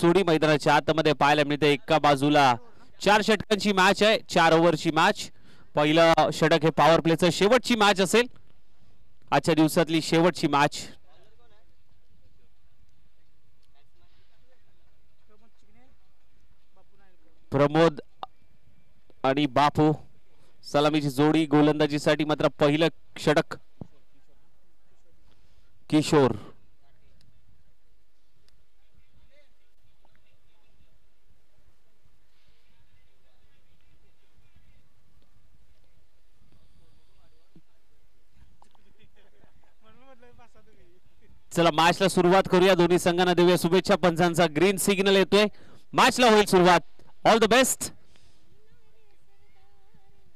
सोडी मैदानाच्या आतमध्ये पाहायला मिळते। एका बाजूला 4 षटकांची मॅच आहे, 4 ओव्हरची मॅच। पहिलं षटक हे पॉवर प्लेचं शेवटची मॅच असेल, आजच्या दिवसातली शेवटची मॅच। प्रमोद आणि बापू सलामीची जोडी, गोलंदाजीसाठी मात्र पहिलं षटक किशोर। चला मॅचला सुरुवात करूया, दोन्ही संघांना देऊया शुभेच्छा। पंचांचा ग्रीन सिग्नल येतोय, मॅचला होईल सुरुवात। All the best.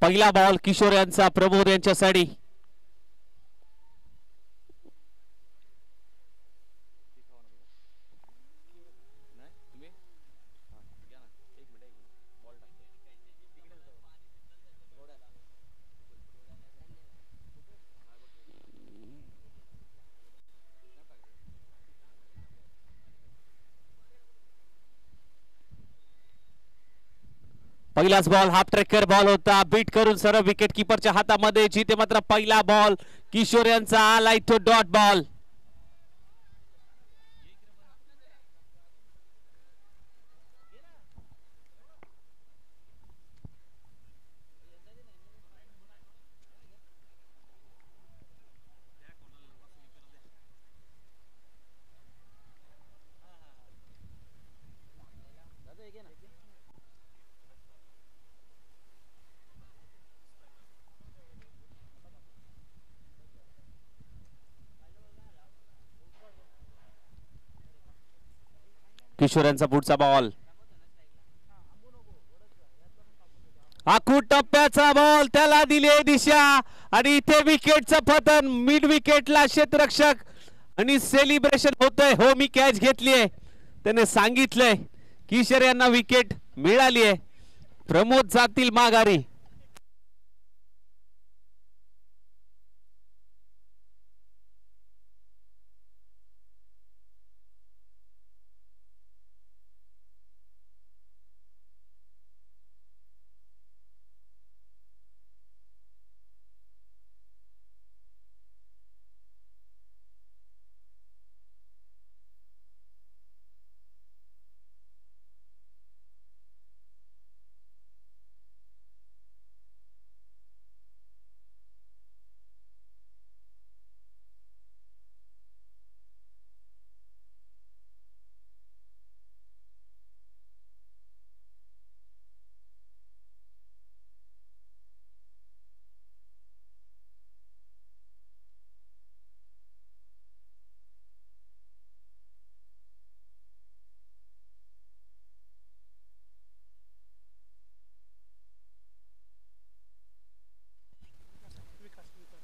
पहिला बॉल किशोर यांचा प्रमोद यांच्यासाठी। पहिलाच बॉल हाफ ट्रेकर बॉल होता, बीट करून सरळ विकेट कीपरच्या हातामध्ये। जिथे मात्र पहिला बॉल किशोर यांचा आलाय तो डॉट बॉल। किशोर यांचा पुढचा बॉल, आखूड टप्प्याचा बॉल, त्याला दिली दिशा आणि इथे विकेटचं पतन। मिड विकेटला क्षेत्ररक्षक आणि सेलिब्रेशन होतंय। हो मी कॅच घेतलीये, त्याने सांगितलंय। किशोर यांना विकेट मिळाली आहे, प्रमोद जातील माघारी।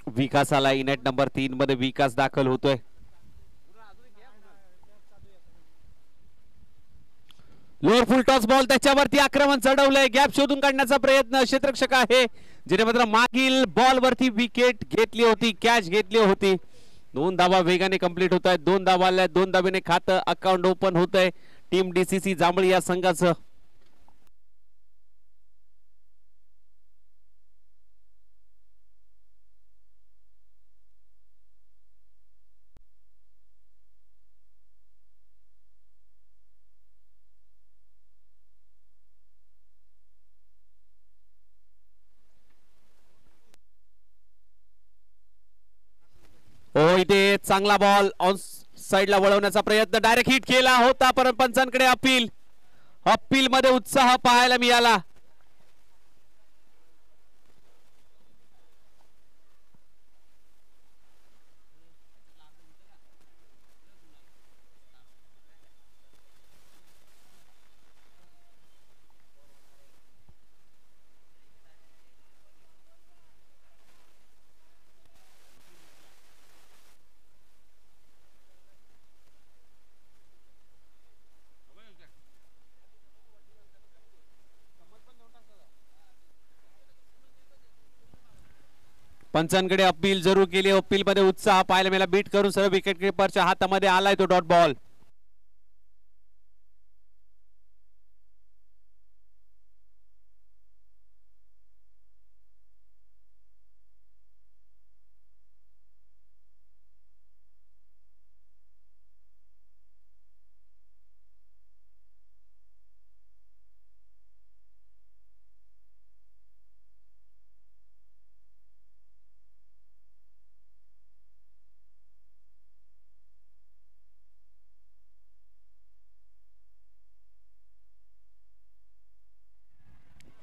विकास आला, इनेट नंबर 3 मध्ये विकास दाखल होतोय। लोअर फुल टॉस बॉल, त्याच्यावरती आक्रमण चढवलंय, गॅप शोधून काढण्याचा प्रयत्न क्षेत्ररक्षक आहे, जिने मात्र मागील बॉल वरती विकेट घेतली होती, कॅच घेतली होती। 2 धावा वेगाने कंप्लीट होत आहेत, 2 धावा आल्या, 2 धावेने खातं अकाउंट ओपन होतंय टीम डीसीसी जांभळी या संघाचं। हो इथे चांगला बॉल ऑन साइडला वळवण्याचा प्रयत्न, डायरेक्ट हिट केला होता, पण पंचांकडे अपील, अपील मध्ये उत्साह पाहायला मिळाला। पंचांकडे अपील जरूर केली, अपील मध्ये उत्साह पाहायला मिळाला, बीट करून सर्व विकेट कीपरच्या हातामध्ये आलाय तो डॉट बॉल।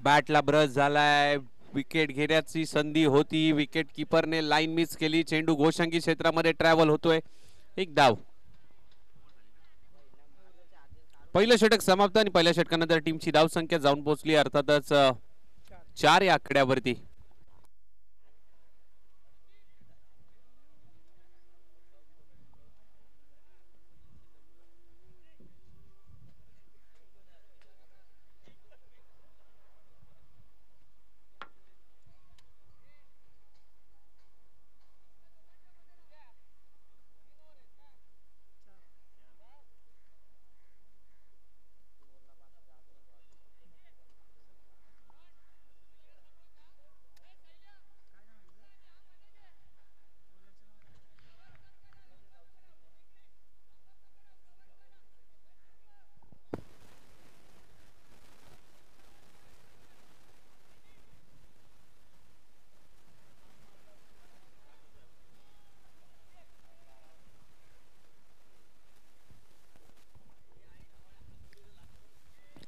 बॅटला ब्रश झालाय. विकेट घेण्याची संधी होती, विकेट किपरने लाईन मिस केली. चेंडू घोषंगी क्षेत्रामध्ये ट्रॅव्हल होतोय. एक धाव. पहिलं षटक समाप्त आणि पहिल्या षटकानंतर टीमची धावसंख्या जाऊन पोहोचली अर्थातच 4 या आकड्यावरती.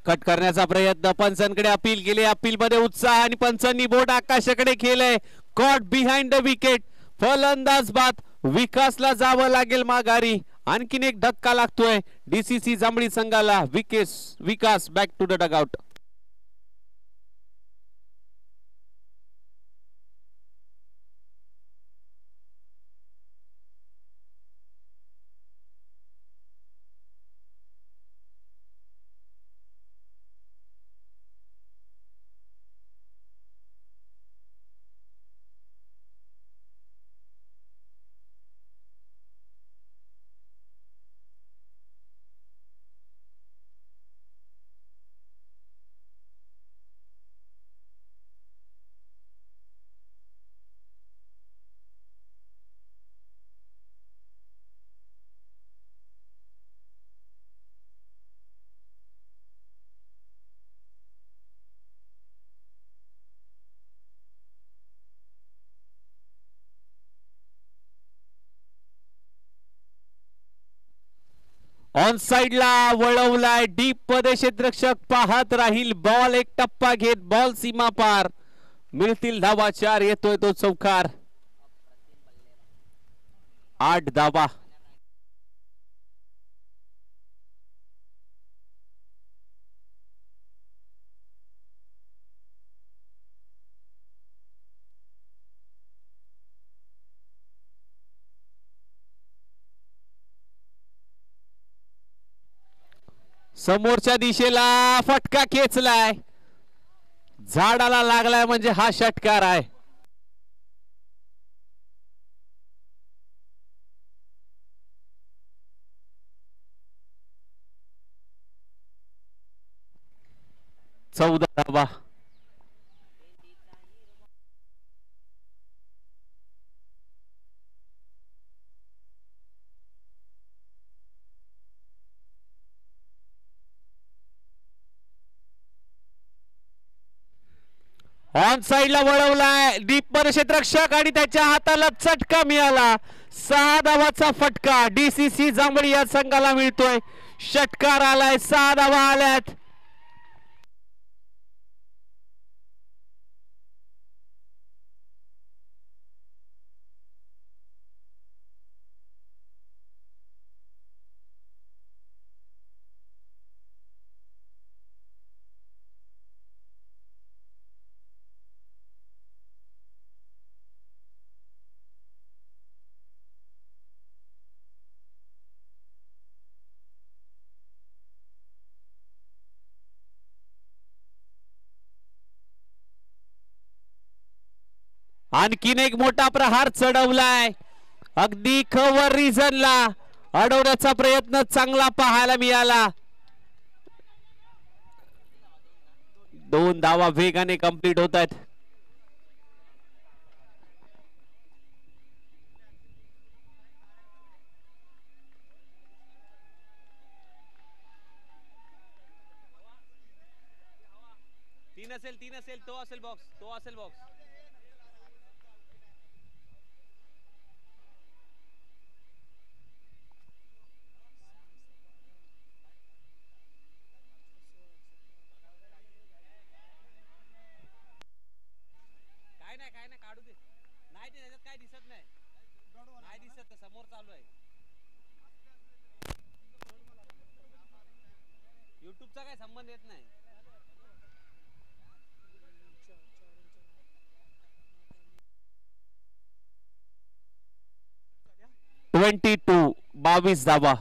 कट करण्याचा प्रयत्न, पंचांकडे अपील केली. अपील मध्ये उत्साह आणि पंचांनी बोट आकाशाकडे केलंय. Caught behind the wicket. फलंदाज बाद. विकासला जावं लागेल माघारी. आणखीन एक धक्का लागतोय डीसीसी जांभळी संघाला. Vikas back to the dugout. On साइडला वळवलाय. डीप मध्ये क्षेत्ररक्षक पाहत राहील. बॉल एक टप्पा घेत बॉल सीमा पार. मिळतील धावा 4. येतोय तो चौकार. 8 धावा. समोरच्या दिशेला फटका खेचलाय. झाडाला लागलाय म्हणजे हा षटकार आहे. चौदा धावा. ऑन साइडला वळवलाय. डीप मध्ये क्षेत्ररक्षक आणि त्याच्या हाताला चटका मिळाला. 6 धावाचा फटका डीसीसी जांभळी या संघाला मिळतोय. षटकार आलाय. 6 धावा आल्यात. आणखीन एक मोठा प्रहार चढवलाय. अगदी कव्हर रिझनला अडवण्याचा प्रयत्न चांगला पाहायला मिळाला. 2 धावा वेगाने कंप्लीट होत आहेत. तीन असेल तो असेल बॉक्स. काय दिसत नाही दिसत समोर चालू आहे युट्यूबचा काय संबंध येत नाही 22 धावा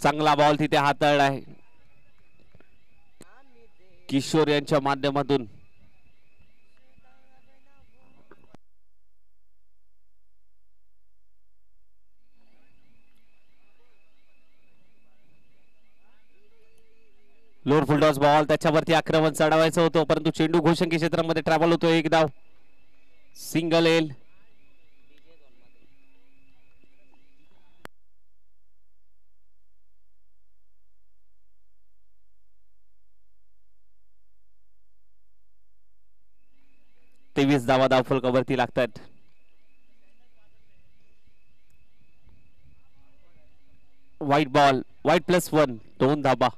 चांगला बॉल तिथे हाताळला आहे किशोर यांच्या माध्यमातून लोअर फुल टॉस बॉल त्याच्यावरती आक्रमण चढवायचं होतं परंतु चेंडू घोषंकी क्षेत्रामध्ये ट्रॅव्हल होतो एक धाव सिंगल एल तेवीस धावा धावफलकावरती लागतात व्हाईट बॉल व्हाईट +1 2 धाबा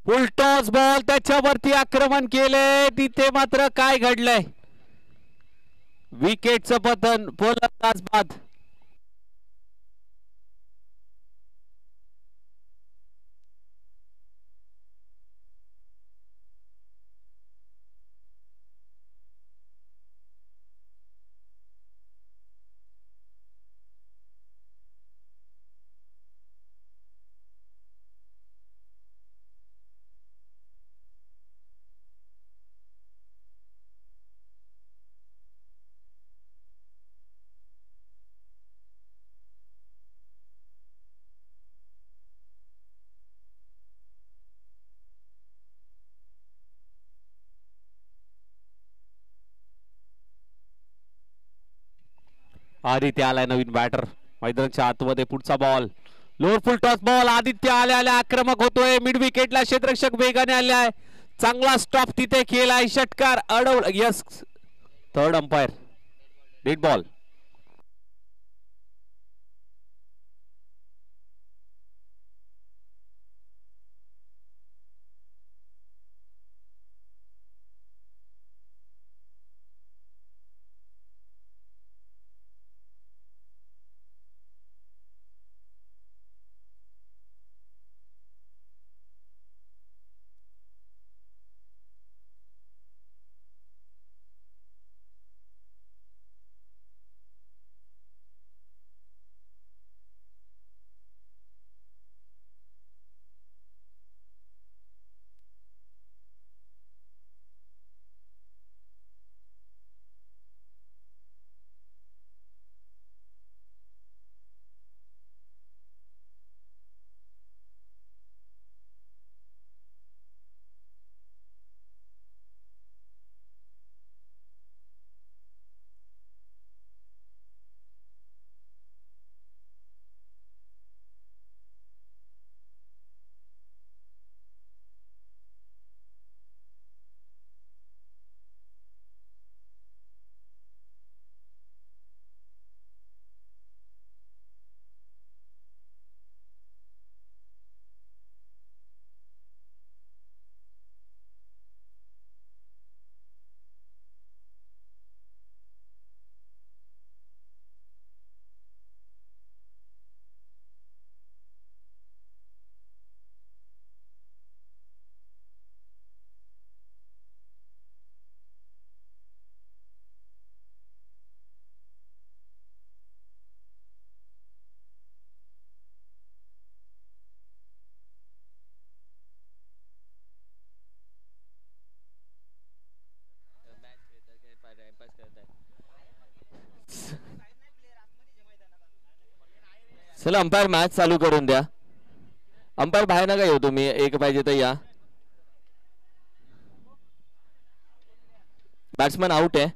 फुल टॉस बॉल त्याच्यावरती आक्रमण केले तिथे मात्र काय घडलंय विकेटचं पतन फलंदाज बाद आदित्य आलाय नवीन बॅटर मैदानाच्या आतमध्ये पुढचा बॉल लोअर फुल टॉस बॉल आदित्य आल्या आक्रमक होतोय मिड विकेटला क्षेत्ररक्षक वेगाने आलाय चांगला स्टॉप तिथे केलाय षटकार अडवलं yes third umpire dead ball चला अंपायर मॅच चालू करून द्या. अंपायर बाहेर नका येऊ तुम्ही, एक पाहिजे तर या. बॅट्समन आउट आहे.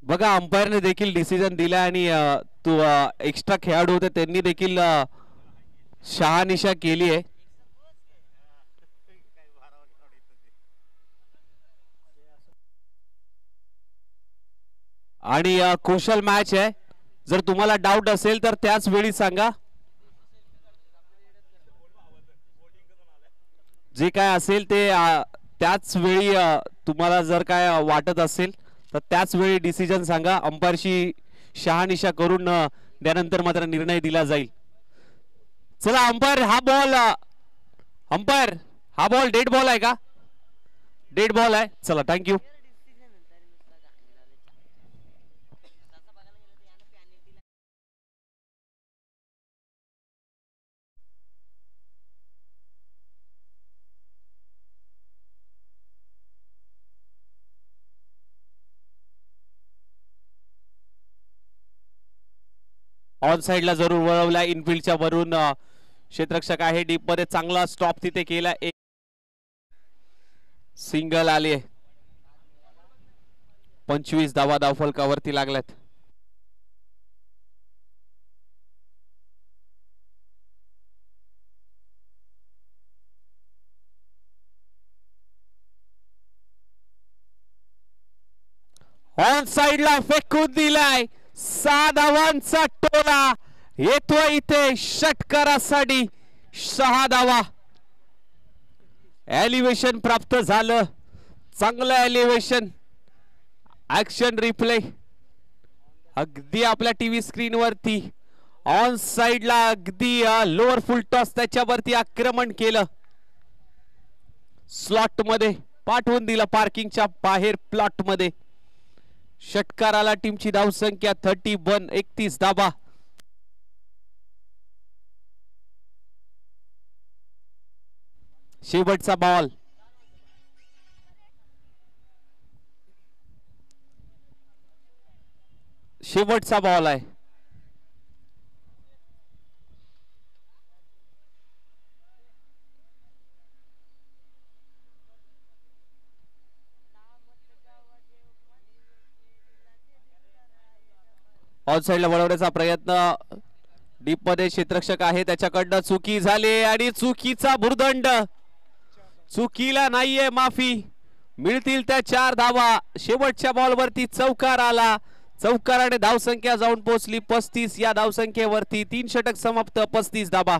बघा अंपायरने देखील डिसिजन दिला आणि तू एक्स्ट्रा खेळाडू होते त्यांनी देखील शहानिशा केली आहे. आणि कुशल मॅच आहे. जर तुम्हाला डाऊट असेल तर त्याच वेळी सांगा. जे काय असेल ते त्याच वेळी तुम्हाला जर काय वाटत असेल तर त्याच वेळी डिसिजन सांगा. अंपायरशी शहानिशा करून त्यानंतर मात्र निर्णय दिला जाईल. चला अंपायर हा बॉल डेड बॉल आहे का? डेड बॉल आहे. चला थँक्यू. ऑन साइडला जरूर वळवला. इनफिल्डच्या वरून क्षेत्ररक्षक आहे डीप मध्ये. चांगला स्टॉप तिथे केला. एक सिंगल आले. 25 धावा धावफलकावरती लागल्यात. ऑन साइडला फेकून दिलाय. 6 धावांचा टोला येतो इथे षटकारासाठी. 6 धावा. एलिव्हेशन प्राप्त झालं. चांगलं एलिव्हेशन. ऍक्शन रिप्ले अगदी आपल्या टीव्ही स्क्रीन वरती. ऑन साइडला अगदी लोअर फुल टॉस त्याच्यावरती आक्रमण केलं. स्लॉट मध्ये पाठवून दिलं. पार्किंगच्या बाहेर प्लॉट मध्ये. षटकाराला टीमची धावसंख्या 31. 31 धावा. शेवटचा बॉल. शेवटचा बॉल आहे. ऑन साइडला वळवण्याचा प्रयत्न. डीप मध्ये क्षेत्ररक्षक आहे त्याच्याकडनं चुकी झाली आणि चुकीचा भुर्दंड. चुकीला नाहीये माफी. मिळतील त्या 4 धावा. शेवटच्या बॉलवरती चौकार आला. चौकाराने धावसंख्या जाऊन पोहोचली 35. या धावसंख्येवरती 3 षटक समाप्त. 35 धावा.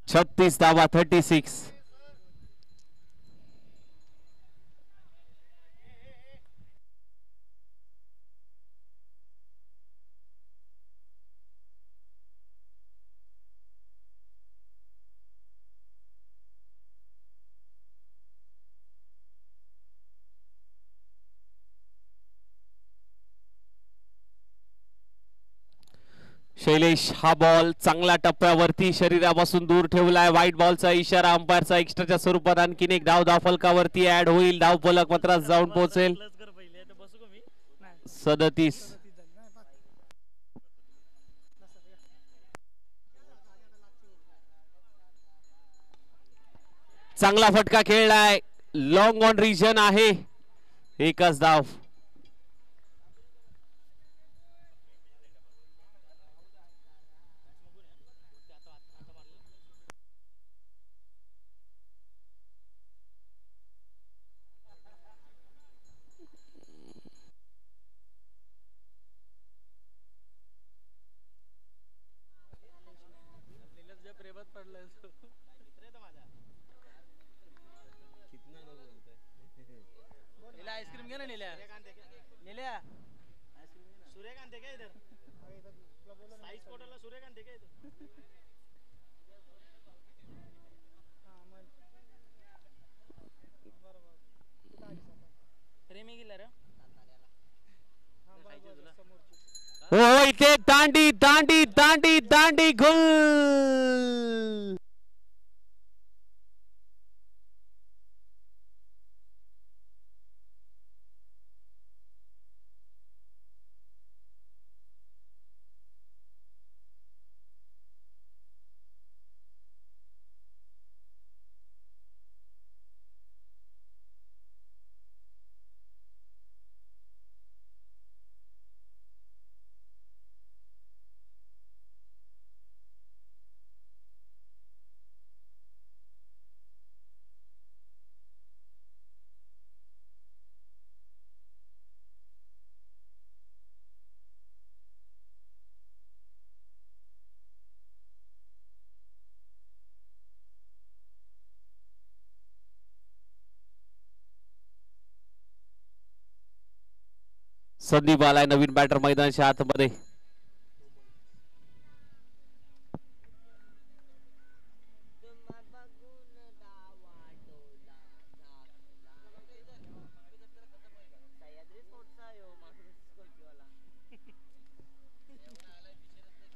छत्तीस धावा. 36. शैलेश हा बॉल चांगल्या टप्प्यावरती शरीरापासून दूर ठेवलाय. व्हाईट बॉलचा इशारा अंपायरचा एक्स्ट्राच्या स्वरूपात आणखीन एक धाव फलकावरती ऍड होईल. धाव फलक मात्र जाऊन पोहोचेल 37. चांगला फटका खेळलाय. लॉंग ऑन रिजन आहे. एकच धाव. आइसक्रीम घे ना नील्या नील्या सूर्यकांत काय इधर साईज कोटला सूर्यकांत काय इधर प्रेमी गेला रे हो इथे दांडी दांडी दांडी दांडी गुल. संदीप आलाय नवीन बॅटर मैदानाच्या आतमध्ये.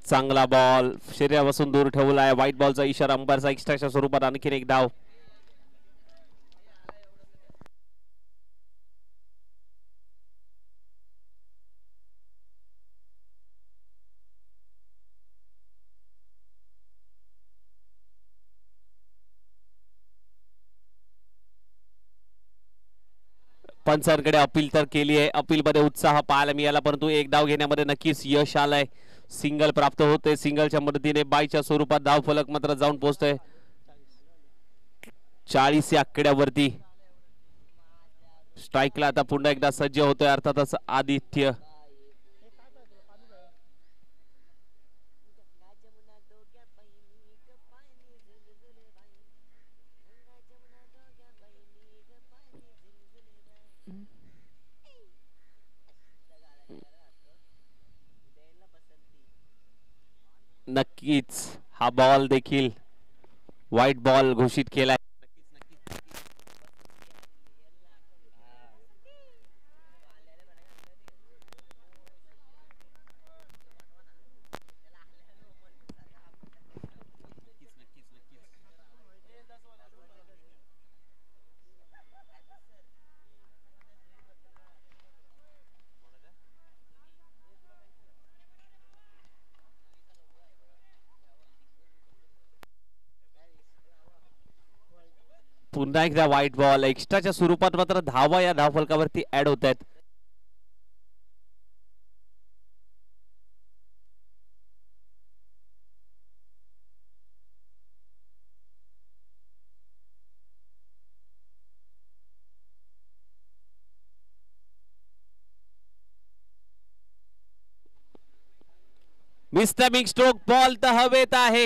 चांगला बॉल शरीरापासून दूर ठेवलाय. व्हाईट बॉलचा इशारा अंपायरचा एक्स्ट्राच्या स्वरूपात आणखीन एक धाव. पंचांकडे अपील तर केली आहे. अपील मध्ये उत्साह पाहायला मिळाला परंतु एक धाव घेण्यामध्ये नक्कीच यश आलंय. सिंगल प्राप्त होते. सिंगलच्या मदतीने बायच्या स्वरूपात धाव फलक मात्र जाऊन पोहोचतोय 40 या आकड्यावरती. स्ट्राईकला आता पुन्हा एकदा सज्ज होतोय अर्थातच आदित्य. नक्कीच हा बॉल देखील व्हाईट बॉल घोषित केलाय. पुन्हा एकदा व्हाईट बॉल एक्स्ट्राच्या स्वरूपात मात्र धावा या धावफलकावरती ऍड होत आहेत. मिस्टर बिग स्ट्रोक बॉल तर हवेत आहे.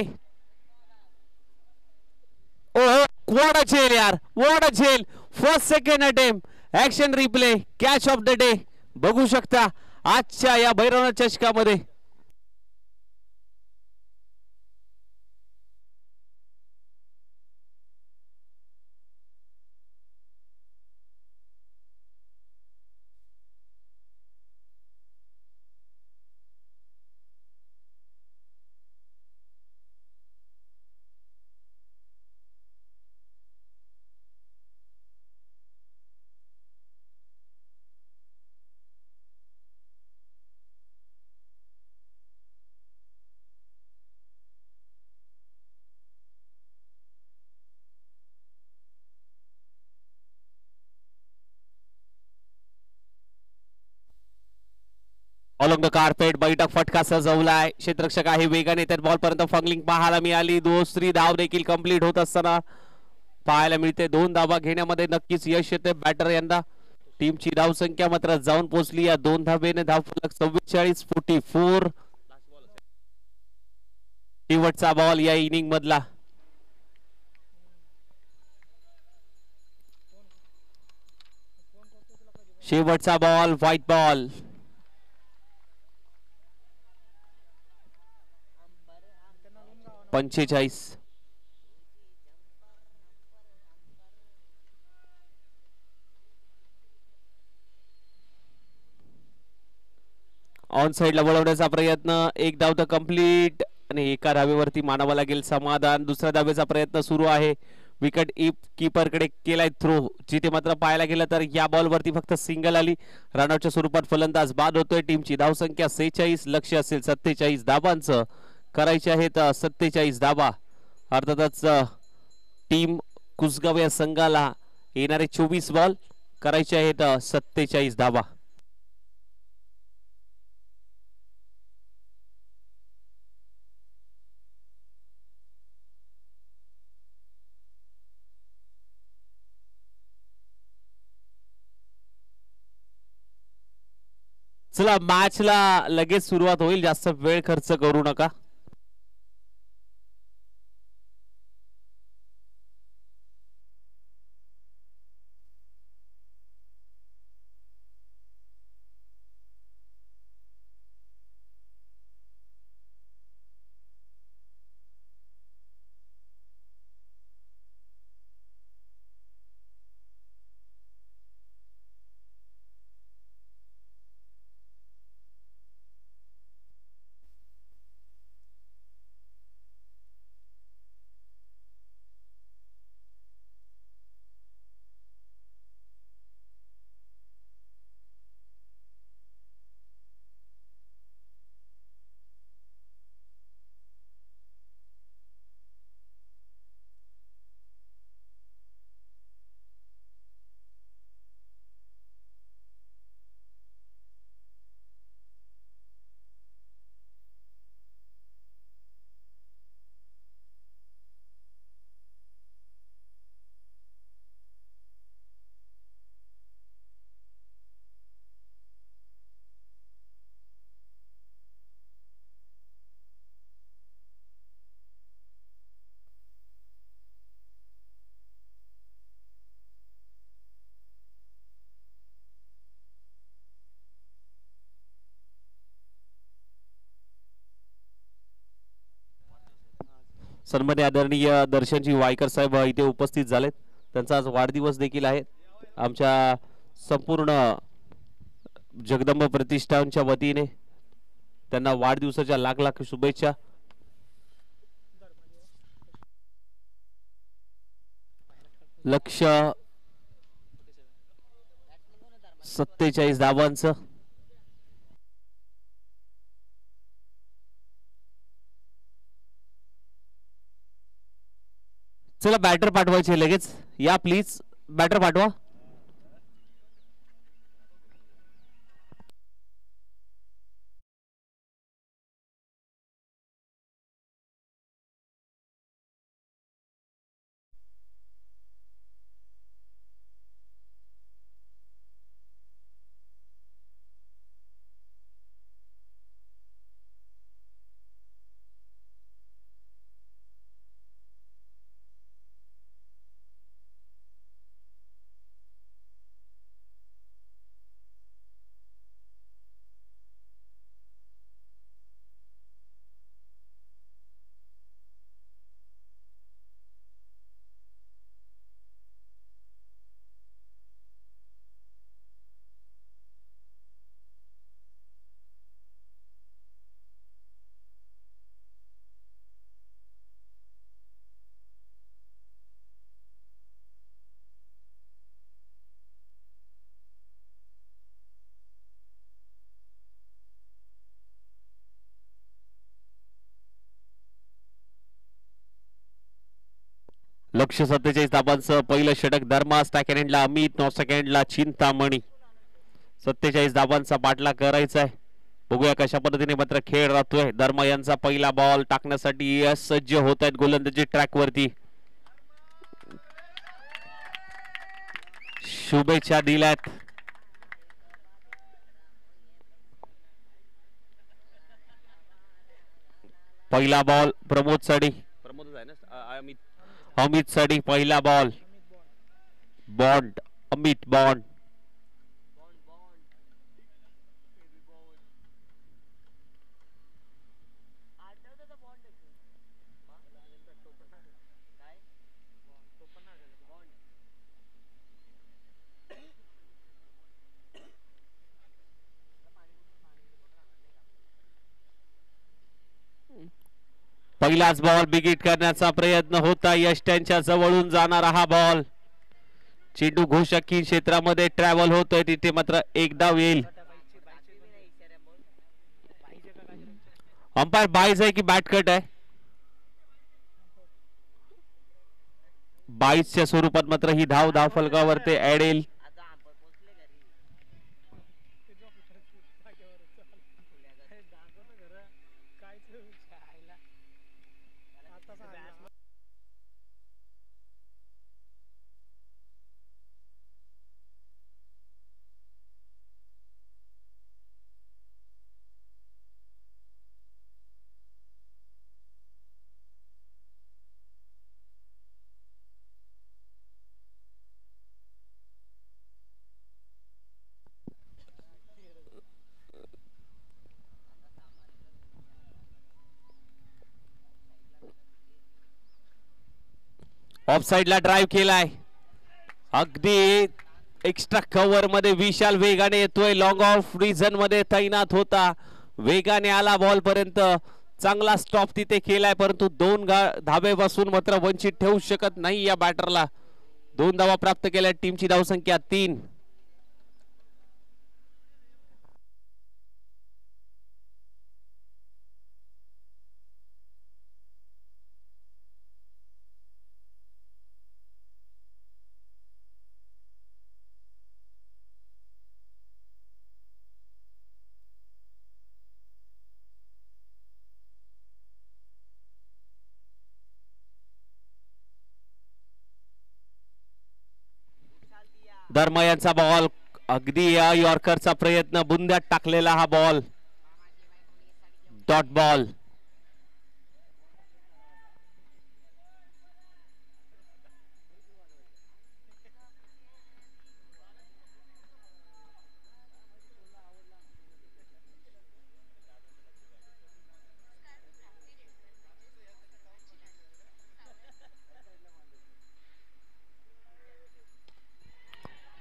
ओहो what a झेल यार, what a झेल. First second attempt action replay catch of the day बघू शकता आजच्या या भैरवनाथ चषकामध्ये. ऑलॉंग द कार्पेट बैठक फटका सजवलाय. क्षेत्ररक्षक आहे वेगाने त्या बॉल पर्यंत फंगलिंग पाहायला मिळाली. दुसरी धाव देखील कंप्लीट होत असताना पाहायला मिळते. 2 धावा घेण्यामध्ये नक्कीच यश येते बॅटर यंदा. टीमची धाव संख्या मात्र जाऊन पोहोचली या 2 धावेने. धावफलक 44-44. शेवटचा बॉल या इनिंग मधला. शेवटचा बॉल व्हाईट बॉल. ऑन साइडला वळवण्याचा प्रयत्न. एक धाव तर कंप्लीट आणि एका धावेवरती मानावं लागेल समाधान. दुसऱ्या धावेचा प्रयत्न सुरू आहे. विकेट कीपर कडे केलाय थ्रो. जिथे मात्र पाहायला गेलं तर या बॉल वरती फक्त सिंगल आली. रनआउटच्या स्वरूपात फलंदाज बाद होतोय. टीमची धावसंख्या 46. लक्ष असेल 47 धाबांचं. करायचे आहेत 47 धाबा. अर्थातच टीम कुसगाव या संघाला येणारे 24 बॉल करायचे आहेत 47 धाबा. चला मॅचला लगेच सुरुवात होईल. जास्त वेळ खर्च करू नका. सन्मान्य आदरणीय दर्शनजी वायकर साहेब इथे उपस्थित झालेत. त्यांचा आज वाढदिवस देखील आहे. आमच्या संपूर्ण जगदंब प्रतिष्ठानच्या वतीने त्यांना वाढदिवसाच्या लाख लाख शुभेच्छा. लक्ष 47 धावांचं. चला बॅटर पाठवायचे लगेच. या प्लीज बॅटर पाठवा. लक्ष 47 धाबांचं पहिलं षटक. धर्मा सेकंडला अमित, 9 सेकंडला चिंतामणी. 47 धाबांचा पाठलाग करायचा आहे. बघूया कशा पद्धतीने मात्र खेळ राहतोय. धर्मा यांचा पहिला बॉल टाकण्यासाठी सज्ज होत आहेत गोलंदाजी ट्रॅक वरती. शुभेच्छा दिल्यात. पहिला बॉल प्रमोद साडी, अमित साडी पहिला बॉल. Bond, Amit bond. पहिलाच बॉल बिगिट करण्याचा प्रयत्न होता. यश त्यांच्या जवळून जाणारा हा बॉल. चेंडू घोषकी क्षेत्रामध्ये ट्रॅव्हल होतोय, तिथे मात्र एक धाव येईल. अंपायर बाईज आहे की बॅट कट आहे? बाईजच्या स्वरूपात मात्र ही धाव फलकावर ते ऍड येईल. ऑफ साइडला ड्राइव्ह केलाय. अगदी एक्स्ट्रा कव्हर मध्ये विशाल वेगाने येतोय. लॉंग ऑफ रिझन मध्ये तैनात होता, वेगाने आला बॉल पर्यंत. चांगला स्टॉप तिथे केलाय, परंतु दोन धाबेपासून मात्र वंचित ठेवू शकत नाही या बॅटरला. 2 धावा प्राप्त केल्या. टीमची धावसंख्या 3. धर्मा यांचा बॉल, अगदी या यॉर्करचा प्रयत्न, बुंद्यात टाकलेला हा बॉल. Dot ball.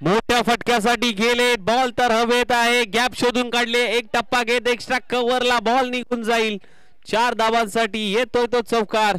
मोठ्या फटक्यासाठी गेले. बॉल तर हवेत आहे. गॅप शोधून काढले. एक टप्पा घेत एक्स्ट्रा कव्हरला बॉल निघून जाईल. 4 धावांसाठी येतोय तो चौकार.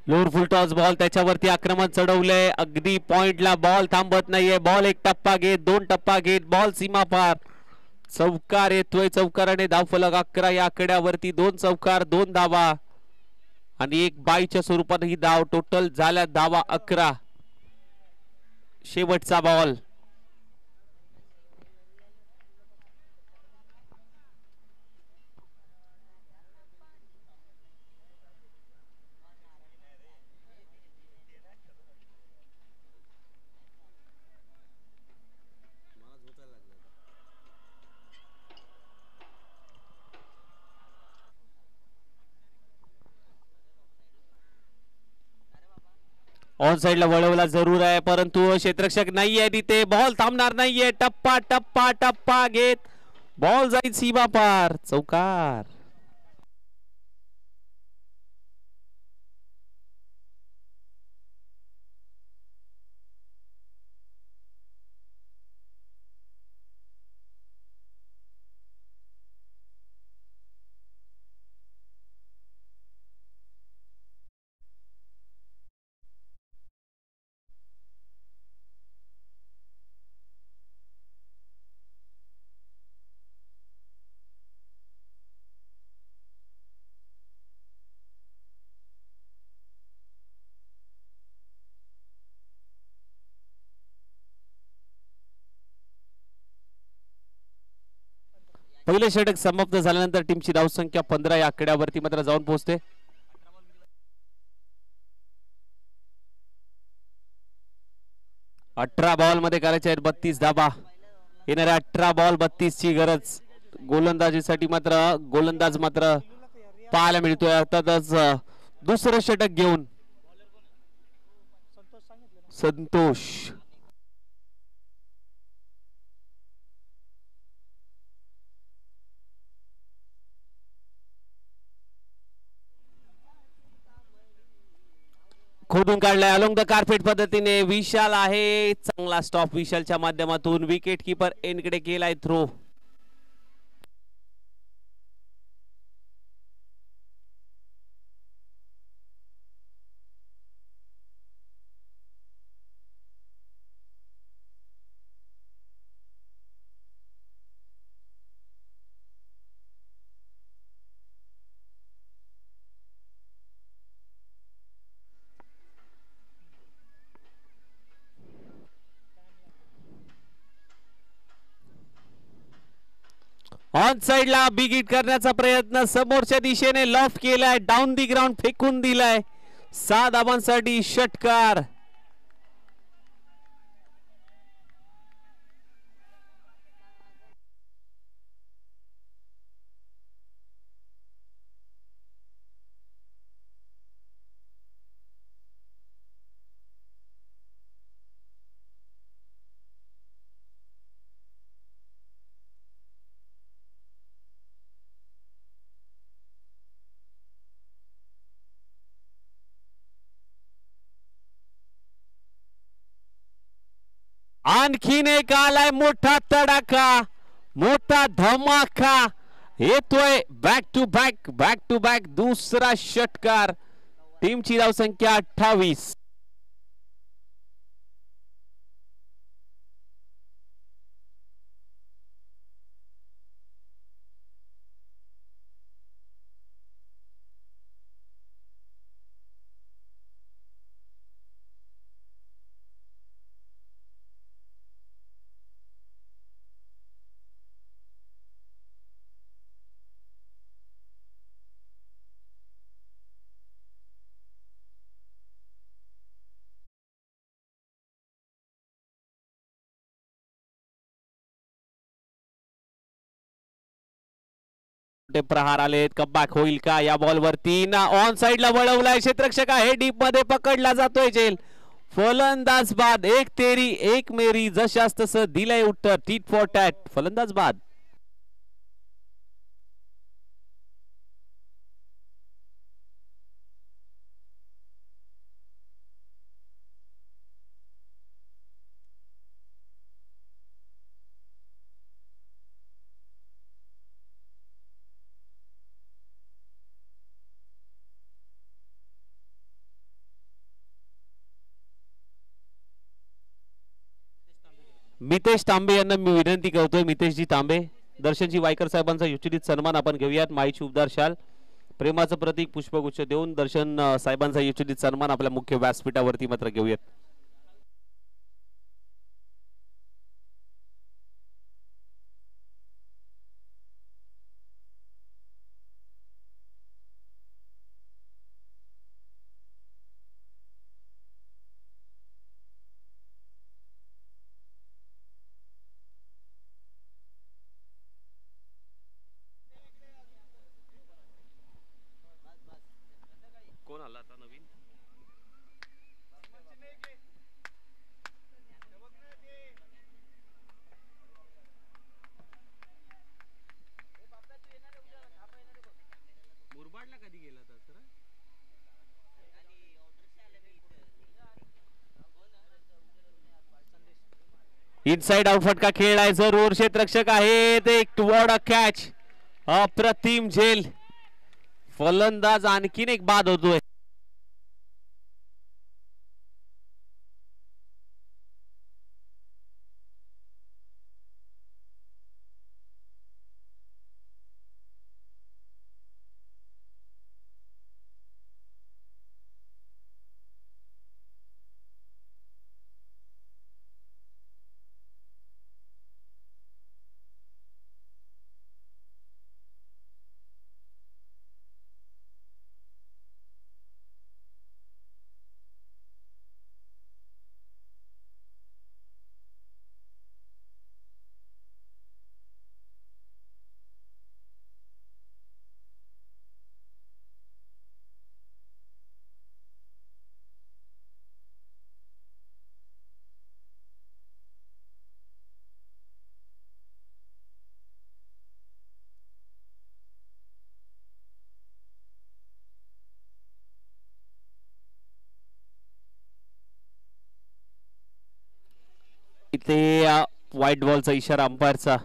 लोअर फुल टॉस बॉल, त्याच्यावरती आक्रमण चढवलंय. अगदी पॉइंटला बॉल थांबत नाहीये. बॉल एक टप्पा घेत, 2 टप्पा घेत, बॉल सीमा पार. चौकार येतोय. चौकाराने धावफलक 11 या आकड्यावरती. 2 चौकार, 2 धावा आणि 1 बाईच्या स्वरूपात ही धाव. टोटल झाल्या धावा 11. शेवटचा बॉल. ऑन साइडला वळवला जरूर आहे, परंतु क्षेत्ररक्षक नाहीये तिथे. बॉल थांबणार नाहीये. टप्पा टप्पा टप्पा घेत बॉल जाईल सीमा पार, चौकार. पहिले षटक समाप्त झाल्यानंतर टीमची धावसंख्या 15 या आकड्यावरती मात्र जाऊन पोहोचते. 18 बॉल मध्ये करायचे आहेत 32 धाबा. येणाऱ्या 18 बॉल 32 ची गरज गोलंदाजीसाठी. मात्र गोलंदाज मात्र पाहायला मिळतोय. अर्थातच दुसरं षटक घेऊन संतोष. खोदून काढलाय अलोंग द कार्पेट पद्धतीने. विशाल आहे, चांगला स्टॉप विशालच्या माध्यमातून. विकेट किपर एनकडे केलाय थ्रो. ऑन साइडला बिग हिट करण्याचा प्रयत्न, समोरच्या दिशेने लॉफ केलाय, डाऊन दी ग्राउंड फेकून दिलाय. 6 धावांसाठी षटकार. आणखीन एक आलाय मोठा तडाखा, मोठा धमाका येतोय. बॅक टू बॅक दुसरा षटकार. टीमची धावसंख्या 28. प्रहार आलेत. कमबॅक होईल का या बॉल वरती? ना ऑन साइडला वळवलाय क्षेत्ररक्षक आहे, डीप मध्ये पकडला जातोय झेल. फलंदाज बाद. एक तेरी एक मेरी, जशास तसं दिलंय उत्तर. Tit for tat. फलंदाज बाद. मितेश तांबे यांना मी विनंती करतोय. मितेशजी तांबे, दर्शनजी वायकर साहेबांचा युचित सन्मान आपण घेऊयात. माईची उबदार शाल, प्रेमाचं प्रतीक पुष्पगुच्छ देऊन दर्शन साहेबांचा युचित सन्मान आपल्या मुख्य व्यासपीठावरती मात्र घेऊयात. कोण आला आता नवीन? इनसाइड आउट फटका खेळलाय जरूर क्षेत्ररक्षक आहेत एक वॉर्ड कॅच अप्रतिम झेल फलंदाज आणखीन एक बाद होतोय इथे व्हाईट बॉलचा इशारा अंपायरचा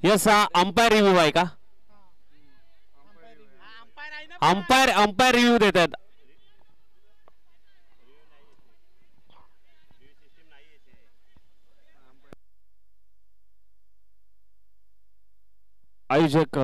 यस अंपायर रिव्ह्यू आहे का अंपायर रिव्ह्यू देतात आयोजक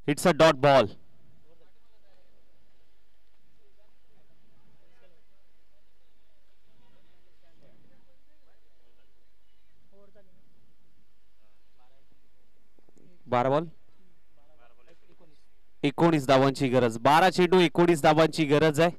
इट्स अ डॉट बॉल बारा बॉल 19 धावांची गरज 12 चेंडू 19 धावांची गरज आहे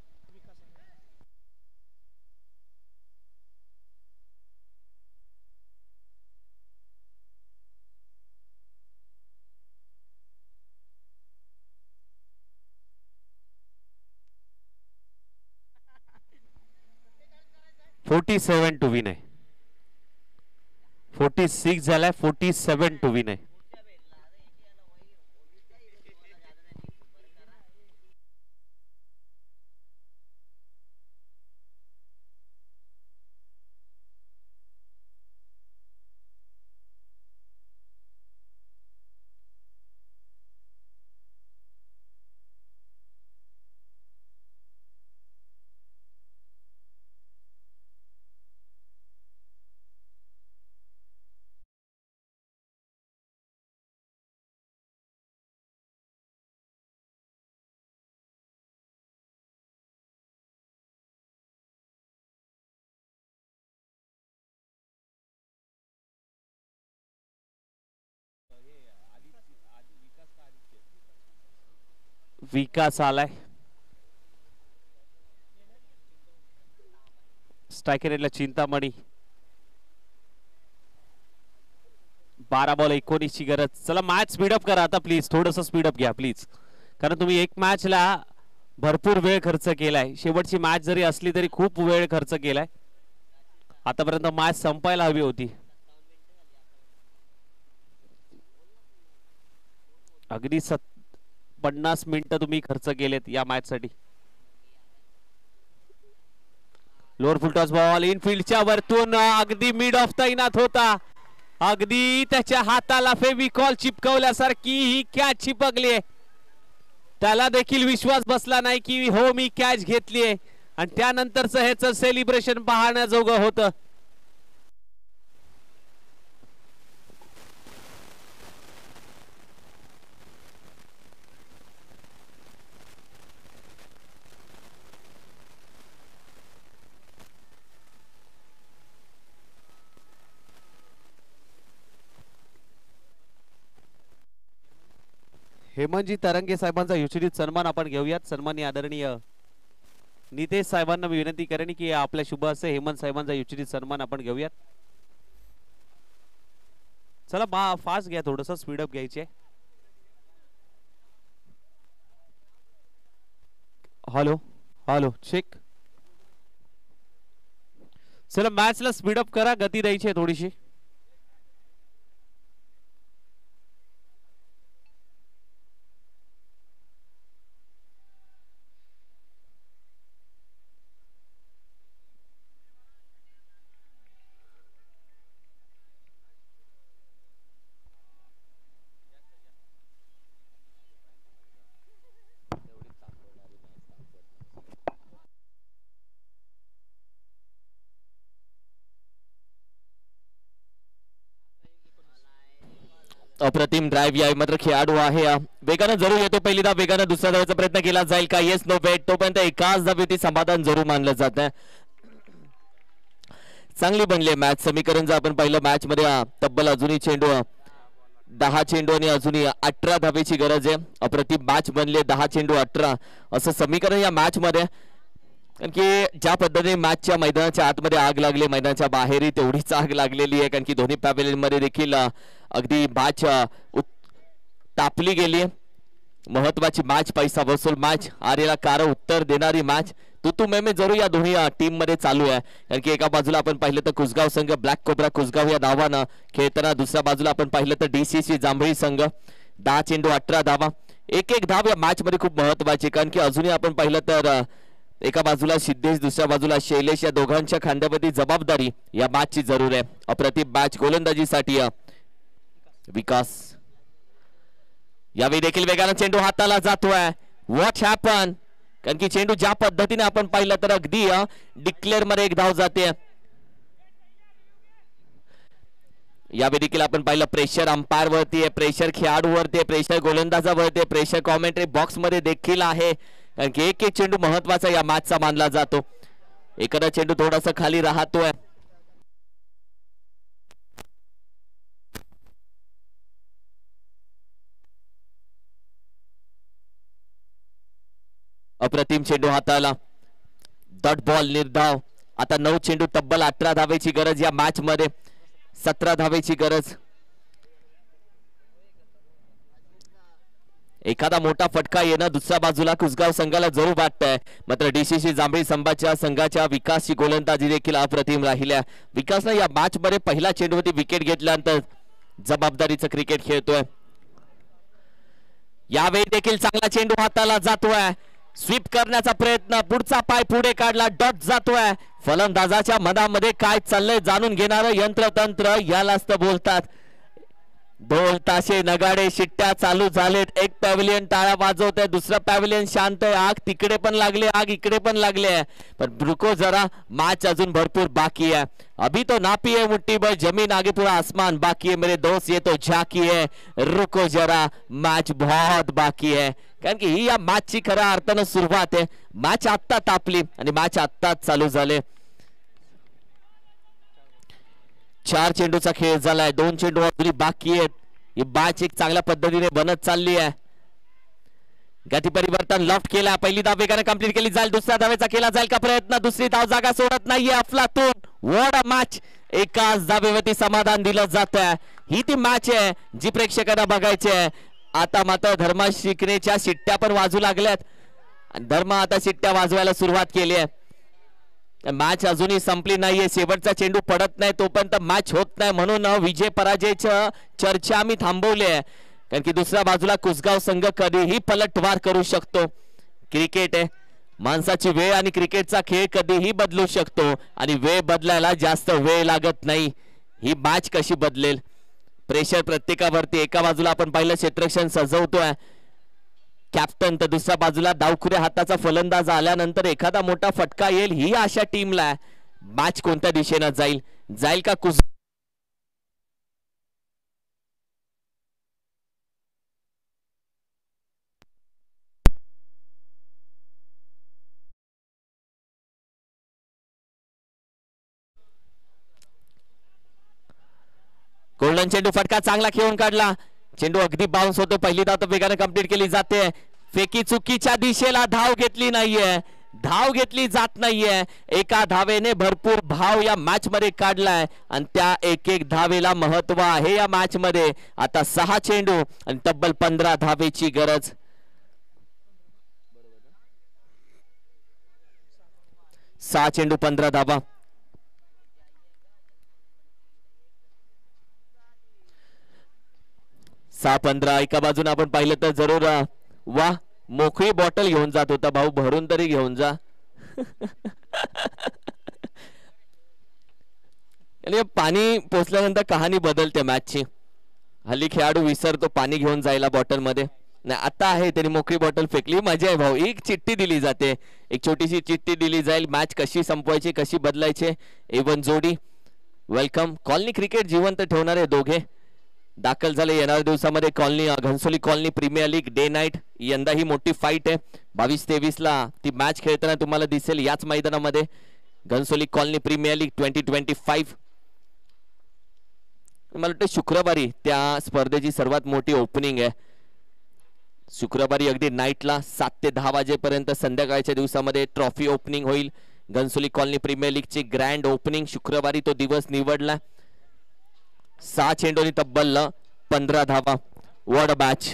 .47 टू विन आहे 46 झालाय 47 टू विन आहे विकास आलाय. स्ट्रायकर एंडला चिंतामणी. 12 बॉल 19 ची गरज. चला मॅच स्पीडअप करा आता प्लीज. थोडस स्पीडअप घ्या प्लीज. कारण तुम्ही एक मॅचला भरपूर वेळ खर्च केलाय. शेवटची मॅच जरी असली तरी खूप वेळ खर्च केलाय. आतापर्यंत मॅच संपायला हवी होती. अगदी 50 मिनिटं तुम्ही खर्च केलेत या मॅच साठी. लोअर फुल टॉस बॉल इनफिल्डच्या वरतून अगदी मिड ऑफ तैनात होता. अगदी त्याच्या हाताला फेविकॉल चिपकवल्यासारखी ही कॅच चिपकली. त्याला देखील विश्वास बसला नाही की हो मी कॅच घेतलीये. आणि त्यानंतरच ह्याच सेलिब्रेशन पाहण्याजोगं होतं. हेमंतजी तरंगे साहेबांचा युचित सन्मान आपण घेऊयात. सन्माननीय आदरणीय नितेश साहेबांना मी विनंती करेन की आपल्या शुभ असे हेमंत साहेबांचा युचित सन्मान आपण घेऊयात. चला फास्ट घ्या. थोडस स्पीडअप घ्यायचे. Hello hello check. चला मॅचला स्पीडअप करा. गती द्यायची आहे थोडीशी. अप्रतिम ड्राइव्ह या मात्र खेळाडू आहे. वेगानं जरूर येतो. पहिली धाव वेगानं दुसऱ्या धावेचा प्रयत्न केला जाईल का? येस नो बेट. तोपर्यंत एकाच धावेवरती समाधान जरूर मानलं जात आहे. चांगली बनली मॅच. समीकरण जर आपण पाहिलं मॅच मध्ये तब्बल अजूनही चेंडू 10 चेंडू आणि अजूनही 18 धावेची गरज आहे. अप्रतिम मॅच बनले. 10 चेंडू 18 असं समीकरण या मॅच मध्ये. कारण की ज्या पद्धतीने मॅचच्या मैदानाच्या आतमध्ये आग लागली, मैदानाच्या बाहेरही तेवढीच आग लागलेली आहे. कारण की दोन्ही पॅव्हेलियन मध्ये देखील अगदी मॅच तापली गेली. महत्वाची मॅच, पैसा वसूल मॅच, आरेला कार उत्तर देणारी मॅच. तू मेमे जरूर या दोन्ही टीम मध्ये चालू आहे. कारण की एका बाजूला आपण पाहिलं तर कुसगाव संघ ब्लॅक कोब्रा कुसगाव या धावानं खेळताना, दुसऱ्या बाजूला आपण पाहिलं तर DCC जांभळी संघ 10 चेंडू 18 धावा. एक धाव या मॅच मध्ये खूप महत्वाची. कारण की अजूनही आपण पाहिलं तर एका बाजूला सिद्धेश, दुसऱ्या बाजूला शैलेश या दोघांच्या खांद्यावरती जबाबदारी या मॅचची जरूर आहे. अप्रतिम मॅच गोलंदाजीसाठी विकास. यावेळी देखील वेगानं चेंडू हाताला जातोय. What happen? कारण की चेंडू ज्या पद्धतीने आपण पाहिलं तर अगदी डिक्लेअर मध्ये एक धाव जाते. यावेळी देखील आपण पाहिलं प्रेशर अंपायर वरती आहे, प्रेशर खेळाडूवरती आहे, प्रेशर गोलंदाजावरती आहे, प्रेशर कॉमेंट्री बॉक्स मध्ये देखील आहे. कारण की एक चेंडू महत्वाचा या मॅचचा मानला जातो. एखादा चेंडू थोडासा खाली राहतोय. अप्रतिम चेंडू हाताला. डॉट बॉल निर्धाव. आता 9 चेंडू तब्बल 18 धावेची गरज या मॅच मध्ये. 17 धावेची गरज. एखादा मोठा फटका येणं दुसऱ्या बाजूला कुसगाव संघाला जरूर वाटतंय. मात्र DCC जांभळी संघाच्या विकासची गोलंदाजी देखील अप्रतिम राहिल्या. विकासनं या मॅच मध्ये पहिला चेंडूवरती विकेट घेतल्यानंतर जबाबदारीचं क्रिकेट खेळतोय. यावेळी देखील चांगला चेंडू हाताला जातोय. स्वीप करण्याचा प्रयत्न, पुढचा पाय पुढे काढला, डॉट जातोय. फलंदाजाच्या मनामध्ये काय चाललंय जाणून घेणारं यंत्रतंत्र यालाच तर बोलतात. ढोल ताशे नगाडे शिट्ट्या चालू झालेत. एक पॅव्हिलियन टाळ्या वाजवतंय, दुसरं पॅव्हिलियन शांत आहे. आग तिकडे पण लागले, आग इकडे पण लागले आहे. पण रुको जरा, मॅच अजून भरपूर बाकी है. अभी तो नापी है मुट्ठी भर जमीन, आगे पूरा आसमान बाकी है मेरे दोस्त, ये तो झाकी है. रुको जरा, मॅच बहुत बाकी है. कारण की ही या मॅचची खऱ्या अर्थानं सुरुवात आहे. मॅच आत्ता तापली आणि मॅच आत्ताच चालू झाले. 4 चेंडूचा खेळ झालाय. 2 चेंडू अजूनही बाकी आहेत. ही मॅच एक चांगल्या पद्धतीने बनत चालली आहे. गती परिवर्तन लॉफ्ट केला, पहिली धाव वेगाने कंप्लीट केली जाईल, दुसऱ्या धावेचा केला जाईल का प्रयत्न, दुसरी धाव जागा सोडत नाहीये अफलातून. व्हॉट अ मॅच, एकाच धावेवरती समाधान दिलं जात आहे. ही ती मॅच आहे जी प्रेक्षकांना बघायची आहे. आता मात्र धर्मा शिकण्याच्या शिट्ट्या पण वाजू लागल्यात आणि धर्म आता शिट्ट्या वाजवायला सुरुवात केली आहे. मॅच अजूनही संपली नाहीये, शेवटचा चेंडू पडत नाही तोपर्यंत मॅच होत नाही, म्हणून विजय पराजयच्या चर्चा आम्ही थांबवली आहे. कारण की दुसऱ्या बाजूला कुसगाव संघ कधीही पलटवार करू शकतो. क्रिकेट आहे, माणसाची वेळ आणि क्रिकेटचा खेळ कधीही बदलू शकतो आणि वेळ बदलायला जास्त वेळ लागत नाही. ही मॅच कशी बदलेल, प्रेशर प्रत्येकावरती. एका बाजूला आपण पाहिलं क्षेत्ररक्षण सजवतोय कॅप्टन, तर दुसऱ्या बाजूला डावखुऱ्या हाताचा फलंदाज आल्यानंतर एखादा मोठा फटका येईल ही आशा टीमला. मॅच कोणत्या दिशेनं जाईल का कुस गोल्डन चेंडू फटका चांगला खेळून काढला, चेंडू अगदी बाउन्स होतो. पहिली धाव तर वेगाने कंप्लीट केली जाते. फेकी चुकीच्या दिशेला धाव घेतली नाहीये, धाव घेतली जात नाहीये. एका धावेने भरपूर भाव या मॅच मध्ये काढलाय आणि त्या एक एक धावेला महत्व आहे या मॅच मध्ये. आता 6 चेंडू आणि तब्बल 15 धावेची गरज. 6 चेंडू 15 धावा. 6-15. एका बाजूने आपण पाहिलं तर जरूर वा मोकळी बॉटल घेऊन जात होता भाऊ, भरून तरी घेऊन जा. आणि पाणी पोचल्यानंतर कहाणी बदलते मॅचची. हल्ली खेळाडू विसरतो पाणी घेऊन जायला बॉटल मध्ये. नाही आता आहे, त्यांनी मोकळी बॉटल फेकली. मजा आहे भाऊ. एक चिठ्ठी दिली जाते, एक छोटीशी चिठ्ठी दिली जाईल, मॅच कशी संपवायची कशी बदलायची. एवन जोडी वेलकम. कॉलनी क्रिकेट जिवंत ठेवणारे दोघे दाखल झाले येणाऱ्या दिवसामध्ये. Colony Ghansoli colony premier league day night. यंदा ही मोठी फाईट आहे. 22-23 ला ती मॅच खेळताना तुम्हाला दिसेल याच मैदानामध्ये. Ghansoli colony premier league 2025. मला वाटतं शुक्रवारी त्या स्पर्धेची सर्वात मोठी ओपनिंग आहे. शुक्रवारी अगदी नाईटला 7 ते 10 वाजेपर्यंत संध्याकाळच्या दिवसामध्ये ट्रॉफी ओपनिंग होईल. घनसोली कॉलनी प्रीमियर लीगची ग्रँड ओपनिंग शुक्रवारी तो दिवस निवडला. 6 चेंडूंनी तब्बल 15 धावा. What a match.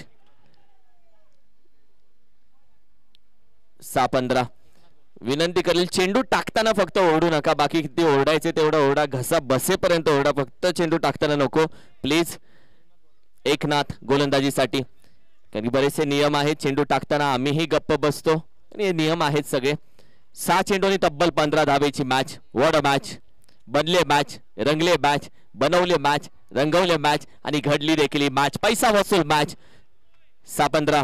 6-15. विनंती करेल चेंडू टाकताना फक्त ओरडू नका, बाकी किती ओरडायचे तेवढं ओरडा, घसा बसेपर्यंत ओरडा, फक्त चेंडू टाकताना नको प्लीज. एकनाथ गोलंदाजीसाठी. कारण बरेचसे नियम आहेत, चेंडू टाकताना आम्हीही गप्प बसतो आणि हे नियम आहेत सगळे. 6 चेंडूंनी तब्बल 15 धावेची मॅच. What a match. बनले मॅच, रंगले मॅच, बनवले मॅच, रंगवले मॅच आणि घडली देखील मॅच. पैसा वसूल मॅच. 6-15.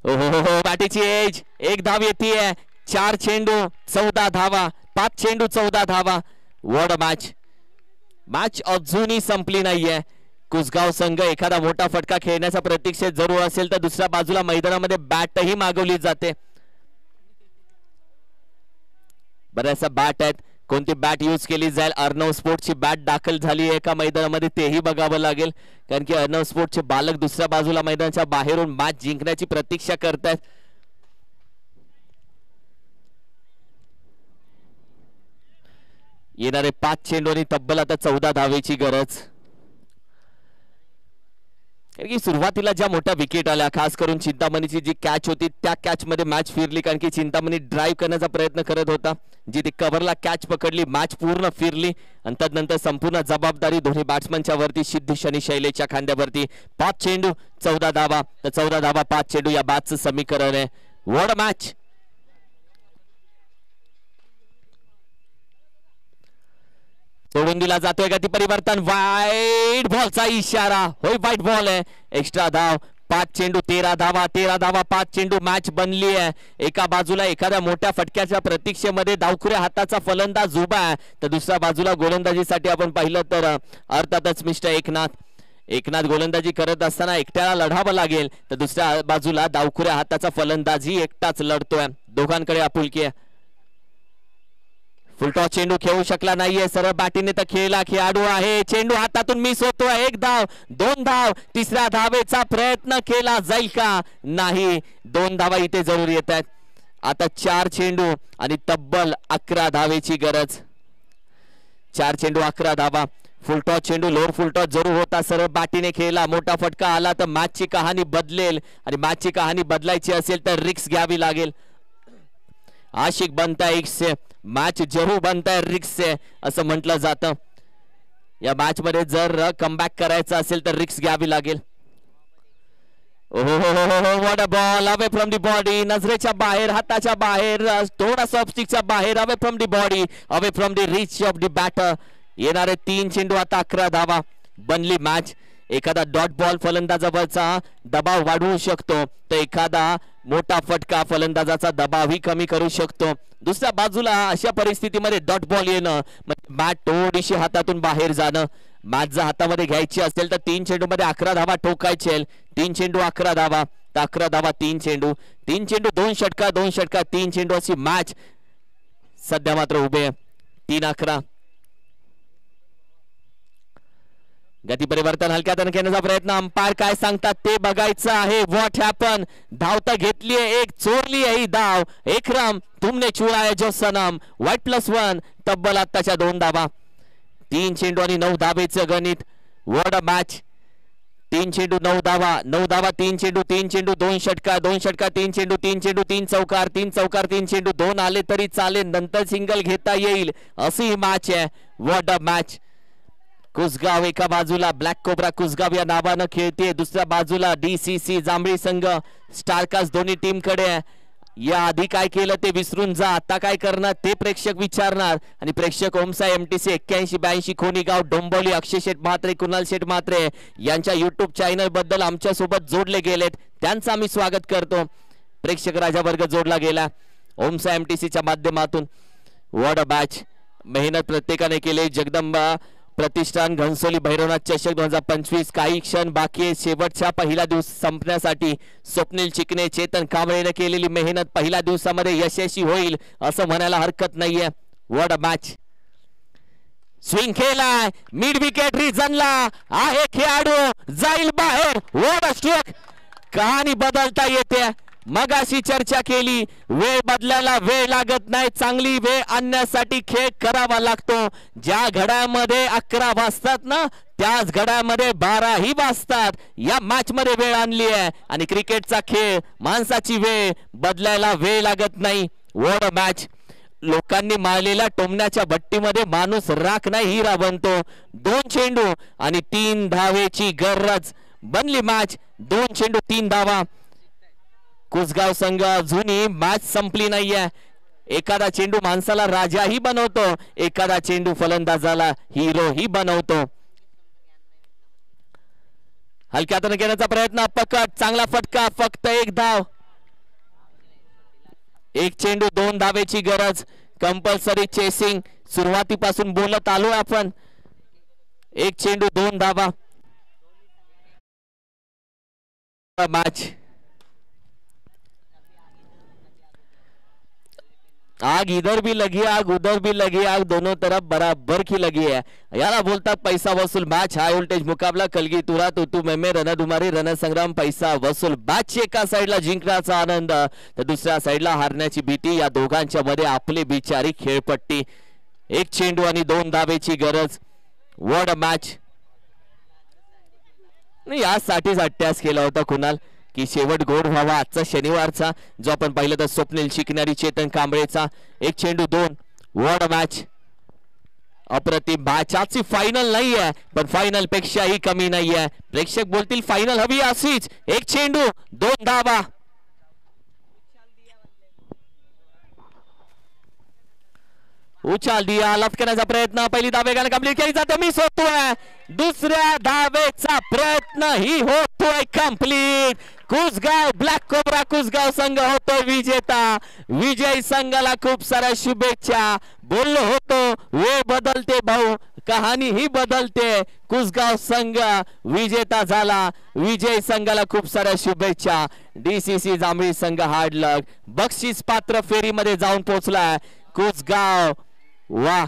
हो बॅटीची एज. एक धाव येते. 4 चेंडू 14 धावा. 5 चेंडू 14 धावा. What a match. मॅच अजूनही संपली नाहीये. कुसगाव संघ एखादा मोठा फटका खेळण्याच्या प्रतीक्षेत जरूर असेल तर दुसऱ्या बाजूला मैदानामध्ये बॅटही मागवली जाते. बऱ्याचशा बॅट आहेत, कोणती बॅट यूज केली जाईल. अर्णव स्पोर्ट्सची बॅट दाखल झाली आहे एका मैदानामध्ये, तेही बघावं लागेल. कारण की अर्णव स्पोर्ट्सचे बालक दुसऱ्या बाजूला मैदानाच्या बाहेरून मॅच जिंकण्याची प्रतीक्षा करतायत. येणारे 5 चेंडूंनी तब्बल आता 14 धावेची गरज. कारण की सुरुवातीला ज्या मोठ्या विकेट आल्या, खास करून चिंतामणीची जी कॅच होती त्या कॅच मध्ये मॅच फिरली. कारण की चिंतामणी ड्राईव्ह करण्याचा प्रयत्न करत होता, जी ती कव्हरला कॅच पकडली, मॅच पूर्ण फिरली आणि त्यानंतर संपूर्ण जबाबदारी दोन्ही बॅट्समनच्या वरती, सिद्धेश आणि शैलेशच्या खांद्यावरती. 5 चेंडू 14 धावा, तर 14 धावा 5 चेंडू या बॅचचं समीकरण आहे. What a match. सोडून दिला जातोय गती परिवर्तन. वाईट बॉलचा इशारा. होय वाईट बॉल आहे. एक्स्ट्रा धाव. 5 चेंडू 13 धावा. 13 धावा 5 चेंडू. मॅच बनली आहे. एका बाजूला एखाद्या मोठ्या फटक्याच्या प्रतीक्षेमध्ये डावखुऱ्या हाताचा फलंदाज उभा आहे, तर दुसऱ्या बाजूला गोलंदाजीसाठी आपण पाहिलं तर अर्थातच मिस्टर एकनाथ गोलंदाजी करत असताना एकट्याला लढावं लागेल, तर दुसऱ्या बाजूला डावखुऱ्या हाताचा फलंदाजही एकटाच लढतोय. दोघांकडे आपुलकी आहे. फुलटॉस चेंडू खेळू शकला नाहीये, सरळ बॅटीने तर खेळला खेळाडू आहे, चेंडू हातातून मिस होतोय, 1 धाव 2 धाव, तिसऱ्या धावेचा प्रयत्न केला जाईल का? नाही, 2 धावा इथे जरूर येत आहेत. आता 4 चेंडू आणि तब्बल 11 धावेची गरज. 4 चेंडू 11 धावा. फुलटॉस चेंडू लोअर फुलटॉस जरूर होता, सरळ बॅटीने खेळला, मोठा फटका आला तर मॅचची कहाणी बदलेल आणि मॅचची कहाणी बदलायची असेल तर रिक्स घ्यावी लागेल. आशिक बनताय रिक्स से, मॅच जरूर बनताय रिक्स से असं म्हटलं जातं. या मॅच मध्ये जर कमबॅक करायचं असेल तर रिक्स घ्यावी लागेल. What a ball, away from the body, नजरेच्या बाहेर, हाताच्या बाहेर, थोडासा ऑफस्टिकच्या बाहेर, away from the body, away from the reach of the batter. येणारे 3 चेंडू आता 11 धावा. बनली मॅच. एखादा डॉट बॉल फलंदाजावरचा दबाव वाढवू शकतो तर एखादा मोठा फटका फलंदाजाचा दबावही कमी करू शकतो. दुसऱ्या बाजूला अशा परिस्थितीमध्ये डॉट बॉल येणं म्हणजे मॅच थोडीशी हातातून बाहेर जाणं. मॅच जर हातामध्ये घ्यायची असेल तर 3 चेंडू मध्ये 11 धावा ठोकायचे. 3 चेंडू 11 धावा, तर 11 धावा 3 चेंडू, 3 चेंडू 2 षटका, 2 षटका 3 चेंडू अशी मॅच सध्या मात्र उभे 3-11. गती परिवर्तन हलक्या हाताने खेळण्याचा प्रयत्न, अंपायर काय सांगतात ते बघायचं आहे. व्हॉट हॅपन, धाव तर घेतलीये, एक चोरली आहे ही धाव. एकराम तुमने चुराया जो सनम, वाईट +1, तब्बल आत्ताच्या 2 धावा. 3 चेंडू आणि 9 धावेचं गणित. What a match. 3 चेंडू 9 धावा, 9 धावा 3 चेंडू, 3 चेंडू 2 षटका, 2 षटका 3 चेंडू, 3 चेंडू 3 चौकार, 3 चौकार 3 चेंडू, 2 आले तरी चालेल, नंतर सिंगल घेता येईल अशी ही मॅच आहे. What a match. कुसगाव एका बाजूला ब्लॅक कोब्रा कुसगाव या नावानं खेळते, दुसऱ्या बाजूला DCC जांभळी संघ स्टारकास्ट दोन्ही टीम कडे. या आधी काय केलं ते विसरून जा, आता काय करणार ते प्रेक्षक विचारणार. आणि प्रेक्षक ओमसाई MTC 8182 खोनीगाव डोंबवली अक्षय शेठ म्हात्रे, कुणाल शेठ म्हात्रे यांच्या YouTube चॅनल बद्दल आमच्या सोबत जोडले गेलेत, त्यांचं आम्ही स्वागत करतो. प्रेक्षक राजा वर्ग जोडला गेला ओमसाई MTC च्या माध्यमातून. What a match. मेहनत प्रत्येकाने केली. जगदंबा प्रतिष्ठान घनसोली भैरवनाथ चषक 2025 काही क्षण बाकी आहे शेवटच्या पहिला दिवस संपण्यासाठी. स्वप्नील चिकणे, चेतन कांबळेने केलेली मेहनत पहिल्या दिवसामध्ये यशस्वी होईल असं म्हणायला हरकत नाहीये. What a match. स्विंग केलाय, मिड विकेट रिझनला आहे, खेळाडू जाईल बाहेर. What a stroke. कहाणी बदलता येते. मगाशी चर्चा केली, वेळ बदलायला वेळ लागत नाही, चांगली वेळ आणण्यासाठी खेळ करावा लागतो. ज्या घड्यामध्ये 11 वाजतात ना त्याच घड्यामध्ये 12 ही वाजतात. या मॅच मध्ये वेळ आणली आहे आणि क्रिकेटचा खेळ, माणसाची वेळ बदलायला वेळ लागत नाही. What a match. लोकांनी मारलेल्या टोमण्याच्या भट्टीमध्ये माणूस राख नाही हिरा बनतो. 2 चेंडू आणि 3 धावेची गरज. बनली मॅच. 2 चेंडू 3 धावा. कुसगाव संघ अजूनही मॅच संपली नाहीये. एखादा चेंडू माणसाला राजाही बनवतो, एखादा चेंडू फलंदाजाला हिरो ही बनवतो. हलक्या हाताने घेण्याचा प्रयत्न, पकड, चांगला फटका, फक्त 1 धाव. 1 चेंडू 2 धावेची गरज. कंपल्सरी चेसिंग सुरुवातीपासून बोलत आलोय आपण. 1 चेंडू 2 धावा. मॅच. आग इधर भी लगी आग उधर भी लगी आग, दोनों तरफ बराबर की लगी है. याला बोलतात पैसा वसूल मॅच. हाय व्होल्टेज मुकाबला, कलगी तुरा तुतू मेमे, रणधुमारी रणसंग्राम, पैसा वसूल मॅच. एका साईडला जिंकण्याचा आनंद तर दुसऱ्या साईडला हारण्याची भीती. या दोघांच्या मध्ये आपली बिचारी खेळपट्टी. 1 चेंडू आणि 2 धावेची गरज. What a match. यासाठीच अट्यास केला होता कुणाल की शेवट गोड व्हावा आजचा शनिवारचा, जो आपण पाहिलं तर स्वप्नील शिकणारी चेतन कांबळेचा. 1 चेंडू 2. What a match. अप्रतिम मॅच. आजची फायनल नाहीये पण फायनल पेक्षाही कमी नाहीये. प्रेक्षक बोलतील फायनल हवी अशीच. 1 चेंडू 2 धावा. उचाल दिया, लपकण्याचा प्रयत्न, पहिली धावेगाने कंप्लीट केली जाते, मिस होतोय. दुसऱ्या धावेचा प्रयत्न ही होतोय complete. Kusgaon black cobra Kusgaon संघ होतोय विजेता. विजय संघाला खूप साऱ्या शुभेच्छा. बोललो होतो वेळ बदलते भाऊ, कहाणी ही बदलते. कुसगाव संघ विजेता झाला. विजय संघाला खूप साऱ्या शुभेच्छा. DCC जांभळी संघ हार्ड लक. बक्षीस पात्र फेरीमध्ये जाऊन पोहोचलाय. कुसगाव वा